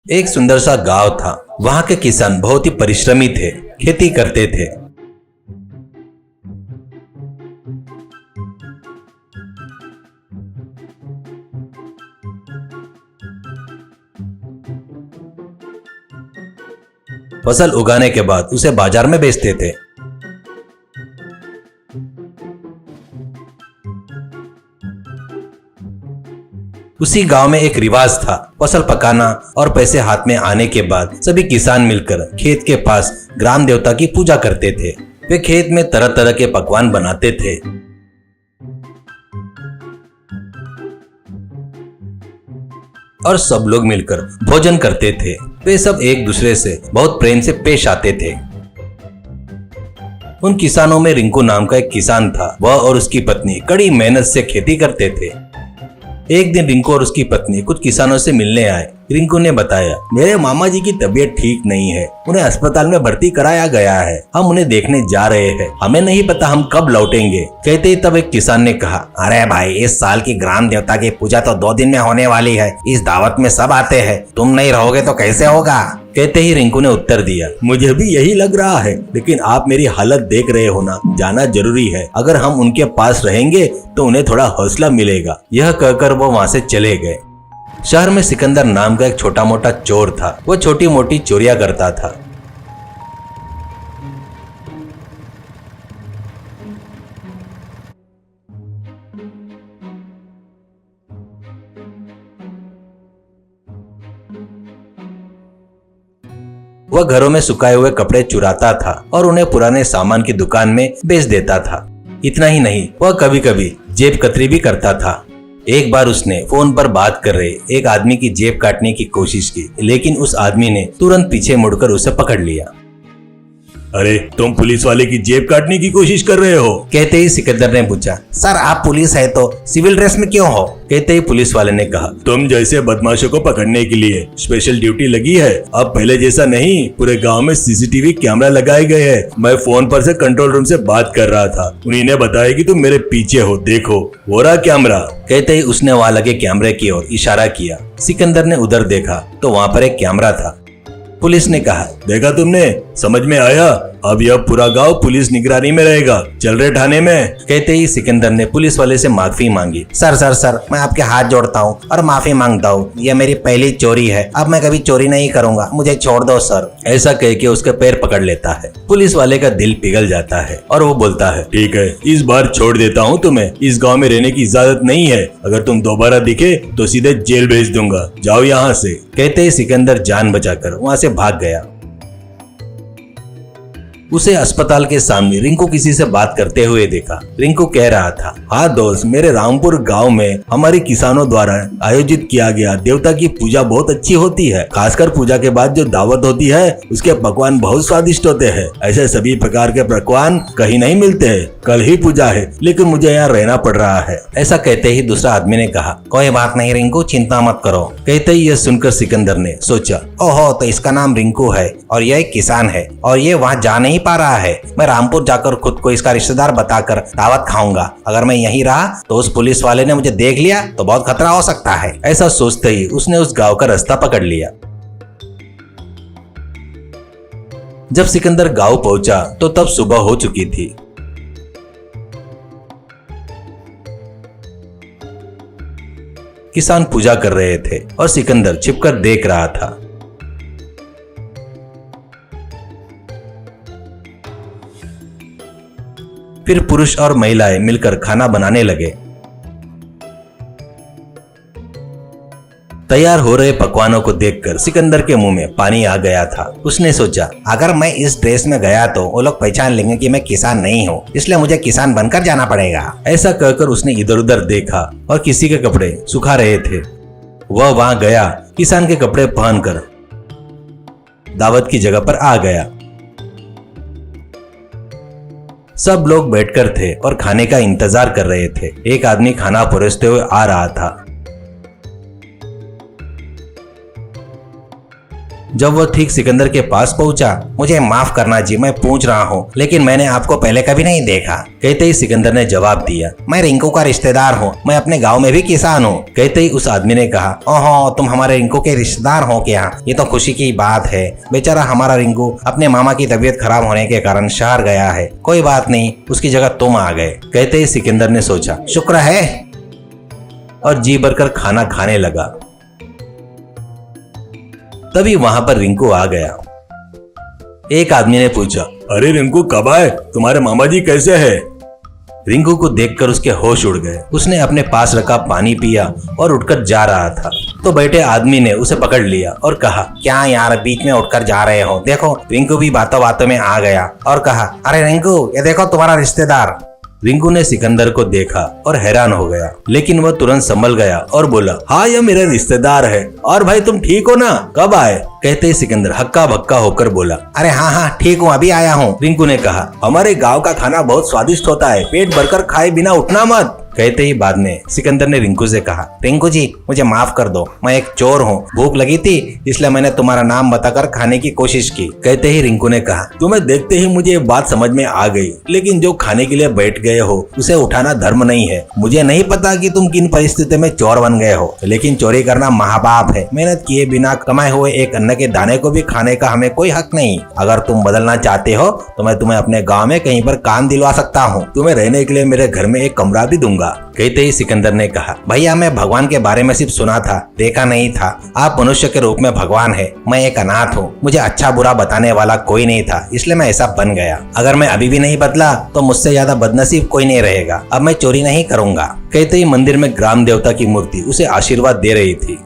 एक सुंदर सा गांव था। वहां के किसान बहुत ही परिश्रमी थे, खेती करते थे। फसल उगाने के बाद उसे बाजार में बेचते थे। उसी गांव में एक रिवाज था, फसल पकाना और पैसे हाथ में आने के बाद सभी किसान मिलकर खेत के पास ग्राम देवता की पूजा करते थे। वे खेत में तरह तरह के पकवान बनाते थे। और सब लोग मिलकर भोजन करते थे। वे सब एक दूसरे से बहुत प्रेम से पेश आते थे। उन किसानों में रिंकू नाम का एक किसान था। वह और उसकी पत्नी कड़ी मेहनत से खेती करते थे। एक दिन रिंकू और उसकी पत्नी कुछ किसानों से मिलने आए। रिंकू ने बताया, मेरे मामा जी की तबीयत ठीक नहीं है, उन्हें अस्पताल में भर्ती कराया गया है। हम उन्हें देखने जा रहे हैं, हमें नहीं पता हम कब लौटेंगे। कहते ही तब एक किसान ने कहा, अरे भाई, इस साल की ग्राम देवता की पूजा तो 2 दिन में होने वाली है। इस दावत में सब आते हैं, तुम नहीं रहोगे तो कैसे होगा। कहते ही रिंकू ने उत्तर दिया, मुझे भी यही लग रहा है, लेकिन आप मेरी हालत देख रहे हो ना, जाना जरूरी है। अगर हम उनके पास रहेंगे तो उन्हें थोड़ा हौसला मिलेगा। यह कहकर वो वहाँ से चले गए। शहर में सिकंदर नाम का एक छोटा मोटा चोर था। वो छोटी मोटी चोरियां करता था। वह घरों में सुखाए हुए कपड़े चुराता था और उन्हें पुराने सामान की दुकान में बेच देता था। इतना ही नहीं, वह कभी कभी जेब कतरी भी करता था। एक बार उसने फोन पर बात कर रहे एक आदमी की जेब काटने की कोशिश की, लेकिन उस आदमी ने तुरंत पीछे मुड़कर उसे पकड़ लिया। अरे, तुम पुलिस वाले की जेब काटने की कोशिश कर रहे हो? कहते ही सिकंदर ने पूछा, सर आप पुलिस है तो सिविल ड्रेस में क्यों हो? कहते ही पुलिस वाले ने कहा, तुम जैसे बदमाशों को पकड़ने के लिए स्पेशल ड्यूटी लगी है। अब पहले जैसा नहीं, पूरे गांव में सीसीटीवी कैमरा लगाए गए हैं। मैं फोन पर से कंट्रोल रूम से बात कर रहा था, उन्हीं ने बताया कि तुम मेरे पीछे हो, देखो वो रहा कैमरा। कहते ही उसने वहां लगे कैमरे की ओर इशारा किया। सिकंदर ने उधर देखा तो वहां पर एक कैमरा था। पुलिस ने कहा, देखा तुमने, समझ में आया? अब यह पूरा गांव पुलिस निगरानी में रहेगा। चल रहे थाने में। कहते ही सिकंदर ने पुलिस वाले से माफी मांगी। सर मैं आपके हाथ जोड़ता हूँ और माफी मांगता हूँ। यह मेरी पहली चोरी है, अब मैं कभी चोरी नहीं करूँगा, मुझे छोड़ दो सर। ऐसा कह के उसके पैर पकड़ लेता है। पुलिस वाले का दिल पिघल जाता है और वो बोलता है, ठीक है, इस बार छोड़ देता हूँ तुम्हें। इस गाँव में रहने की इजाजत नहीं है। अगर तुम दोबारा दिखे तो सीधे जेल भेज दूंगा, जाओ यहाँ से। कहते ही सिकंदर जान बचाकर वहाँ से भाग गया। उसे अस्पताल के सामने रिंकू किसी से बात करते हुए देखा। रिंकू कह रहा था, हाँ दोस्त, मेरे रामपुर गांव में हमारे किसानों द्वारा आयोजित किया गया देवता की पूजा बहुत अच्छी होती है। खासकर पूजा के बाद जो दावत होती है उसके पकवान बहुत स्वादिष्ट होते हैं। ऐसे सभी प्रकार के पकवान कहीं नहीं मिलते हैं। कल ही पूजा है, लेकिन मुझे यहाँ रहना पड़ रहा है। ऐसा कहते ही दूसरा आदमी ने कहा, कोई बात नहीं रिंकू, चिंता मत करो। कहते ही यह सुनकर सिकंदर ने सोचा, ओहो, तो इसका नाम रिंकू है और यह एक किसान है और ये वहाँ जा नहीं पा रहा है। मैं रामपुर जाकर खुद को इसका रिश्तेदार बताकर दावत खाऊंगा। अगर मैं यहीं रहा तो उस पुलिस वाले ने मुझे देख लिया तो बहुत खतरा हो सकता है। ऐसा सोचते ही उसने उस गांव का रास्ता पकड़ लिया। जब सिकंदर गांव पहुंचा तो तब सुबह हो चुकी थी। किसान पूजा कर रहे थे और सिकंदर छिपकर देख रहा था। फिर पुरुष और महिलाएं मिलकर खाना बनाने लगे। तैयार हो रहे पकवानों को देखकर सिकंदर के मुंह में पानी आ गया था। उसने सोचा, अगर मैं इस ड्रेस में गया तो वो लोग पहचान लेंगे कि मैं किसान नहीं हूँ, इसलिए मुझे किसान बनकर जाना पड़ेगा। ऐसा कहकर उसने इधर उधर देखा और किसी के कपड़े सुखा रहे थे। वह वहां गया, किसान के कपड़े पहनकर दावत की जगह पर आ गया। सब लोग बैठकर थे और खाने का इंतजार कर रहे थे। एक आदमी खाना परोसते हुए आ रहा था। जब वह ठीक सिकंदर के पास पहुंचा, मुझे माफ करना जी, मैं पूछ रहा हूँ, लेकिन मैंने आपको पहले कभी नहीं देखा। कहते ही सिकंदर ने जवाब दिया, मैं रिंकू का रिश्तेदार हूँ, मैं अपने गाँव में भी किसान हूँ। कहते ही उस आदमी ने कहा, ओहो, तुम हमारे रिंकू के रिश्तेदार हो क्या? ये तो खुशी की बात है। बेचारा हमारा रिंकू अपने मामा की तबीयत खराब होने के कारण शहर गया है। कोई बात नहीं, उसकी जगह तुम आ गए। कहते ही सिकंदर ने सोचा, शुक्र है, और जी भरकर खाना खाने लगा। तभी वहां पर रिंकू आ गया। एक आदमी ने पूछा, अरे रिंकू कब आए? तुम्हारे मामा जी कैसे है? रिंकू को देखकर उसके होश उड़ गए। उसने अपने पास रखा पानी पिया और उठकर जा रहा था तो बैठे आदमी ने उसे पकड़ लिया और कहा, क्या यार बीच में उठकर जा रहे हो? देखो, रिंकू भी बातों बातों में आ गया और कहा, अरे रिंकू, ये देखो तुम्हारा रिश्तेदार। रिंकू ने सिकंदर को देखा और हैरान हो गया, लेकिन वह तुरंत संभल गया और बोला, हाँ यह मेरा रिश्तेदार है। और भाई तुम ठीक हो ना? कब आए? कहते ही सिकंदर हक्का बक्का होकर बोला, अरे हाँ हाँ ठीक हूँ, अभी आया हूँ। रिंकू ने कहा, हमारे गाँव का खाना बहुत स्वादिष्ट होता है, पेट भरकर खाए बिना उठना मत। कहते ही बाद में सिकंदर ने रिंकू से कहा, रिंकू जी मुझे माफ कर दो, मैं एक चोर हूँ, भूख लगी थी इसलिए मैंने तुम्हारा नाम बताकर खाने की कोशिश की। कहते ही रिंकू ने कहा, तुम्हें देखते ही मुझे ये बात समझ में आ गई, लेकिन जो खाने के लिए बैठ गए हो उसे उठाना धर्म नहीं है। मुझे नहीं पता कि तुम किन परिस्थितियों में चोर बन गए हो, लेकिन चोरी करना महापाप है। मेहनत किए बिना कमाए हुए एक अन्न के दाने को भी खाने का हमें कोई हक नहीं। अगर तुम बदलना चाहते हो तो मैं तुम्हें अपने गाँव में कहीं पर काम दिलवा सकता हूँ। तुम्हें रहने के लिए मेरे घर में एक कमरा भी दूंगा। कहते ही सिकंदर ने कहा, भैया मैं भगवान के बारे में सिर्फ सुना था, देखा नहीं था। आप मनुष्य के रूप में भगवान है, मैं एक अनाथ हूँ, मुझे अच्छा बुरा बताने वाला कोई नहीं था, इसलिए मैं ऐसा बन गया। अगर मैं अभी भी नहीं बदला तो मुझसे ज्यादा बदनसीब कोई नहीं रहेगा। अब मैं चोरी नहीं करूंगा। कहते ही मंदिर में ग्राम देवता की मूर्ति उसे आशीर्वाद दे रही थी।